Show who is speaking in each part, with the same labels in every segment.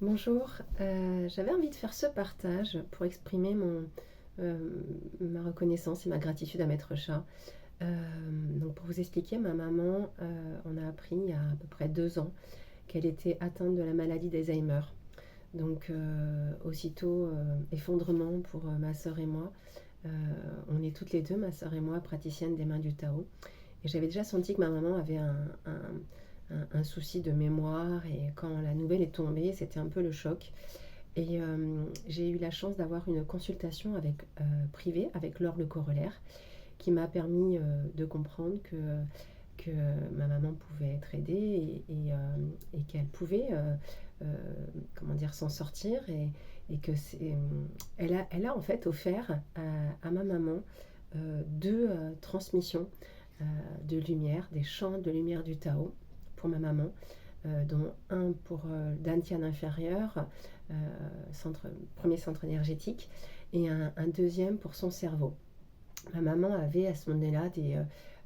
Speaker 1: Bonjour, j'avais envie de faire ce partage pour exprimer ma reconnaissance et ma gratitude à Maître Chat. Donc pour vous expliquer, ma maman, on a appris il y a à peu près 2 ans qu'elle était atteinte de la maladie d'Alzheimer. Donc aussitôt, effondrement pour ma sœur et moi. Euh, on est toutes les deux, ma sœur et moi, praticiennes des mains du Tao. Et j'avais déjà senti que ma maman avait un souci de mémoire, et quand la nouvelle est tombée, c'était un peu le choc. Et j'ai eu la chance d'avoir une consultation privée avec Laure Le Corollaire, qui m'a permis de comprendre que ma maman pouvait être aidée et qu'elle pouvait comment dire, s'en sortir. Et que elle a en fait offert à ma maman deux transmissions de lumière, des champs de lumière du Tao pour ma maman, dont un pour Dantian inférieur, euh, premier centre énergétique, et un deuxième pour son cerveau. Ma maman avait à ce moment-là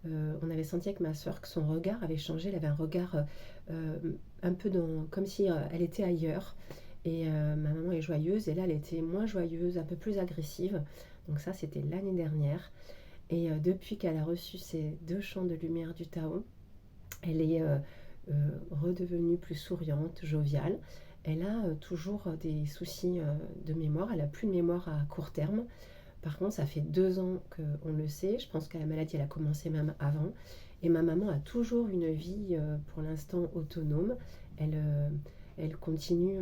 Speaker 1: on avait senti avec ma soeur que son regard avait changé. Elle avait un regard un peu comme si elle était ailleurs. Et ma maman est joyeuse, et là elle était moins joyeuse, un peu plus agressive. Donc ça, c'était l'année dernière. Et depuis qu'elle a reçu ces deux champs de lumière du Tao, elle est redevenue plus souriante, joviale. Elle a toujours des soucis de mémoire. Elle n'a plus de mémoire à court terme. Par contre, ça fait 2 ans qu'on le sait. Je pense que la maladie, elle a commencé même avant. Et ma maman a toujours une vie, pour l'instant, autonome. Elle continue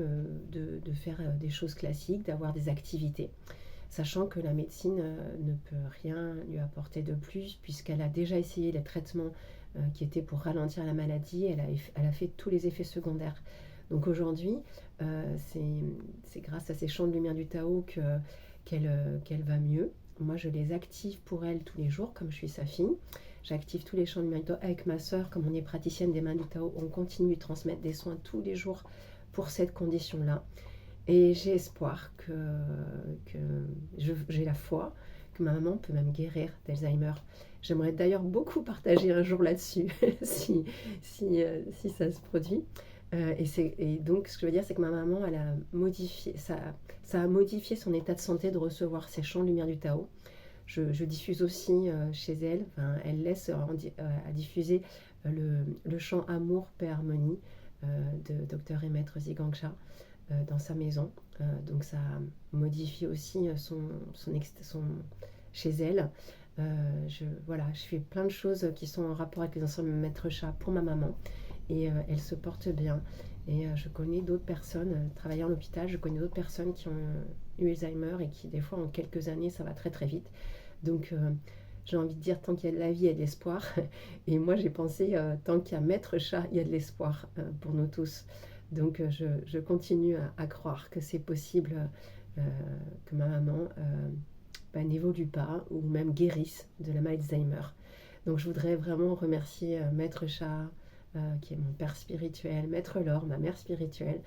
Speaker 1: de faire des choses classiques, d'avoir des activités, sachant que la médecine ne peut rien lui apporter de plus, puisqu'elle a déjà essayé les traitements qui étaient pour ralentir la maladie. Elle a fait tous les effets secondaires. Donc aujourd'hui, c'est grâce à ces champs de lumière du Tao qu'elle va mieux. Moi, je les active pour elle tous les jours, comme je suis sa fille. J'active tous les champs de lumière du Tao avec ma sœur. Comme on est praticienne des mains du Tao, on continue de transmettre des soins tous les jours pour cette condition-là. Et j'ai espoir j'ai la foi que ma maman peut même guérir d'Alzheimer. J'aimerais d'ailleurs beaucoup partager un jour là-dessus, si ça se produit. Et donc, ce que je veux dire, c'est que ma maman, elle a modifié, ça a modifié son état de santé de recevoir ces champs de lumière du Tao. Je diffuse aussi chez elle, enfin, elle laisse à diffuser le chant Amour, Paix, Harmonie de Dr et Maître Zhigang dans sa maison. Donc ça modifie aussi chez elle. Voilà, je fais plein de choses qui sont en rapport avec les ensembles Maître Chat pour ma maman. Et elle se porte bien. Et je connais d'autres personnes, travaillant à l'hôpital, je connais d'autres personnes qui ont eu Alzheimer et qui, des fois, en quelques années, ça va très très vite. Donc, j'ai envie de dire, tant qu'il y a de la vie, il y a de l'espoir. Et moi, j'ai pensé, tant qu'il y a Maître Chat, il y a de l'espoir pour nous tous. Donc, je continue à croire que c'est possible, euh, que ma maman n'évolue pas ou même guérisse de la maladie d'Alzheimer. Donc, je voudrais vraiment remercier Maître Chat, qui est mon père spirituel, Maître Laure, ma mère spirituelle,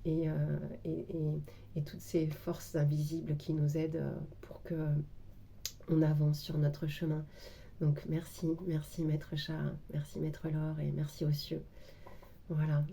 Speaker 1: et, euh, et, et, et toutes ces forces invisibles qui nous aident pour que on avance sur notre chemin. Donc merci, merci Maître Chat, merci Maître Laure, et merci aux cieux. Voilà.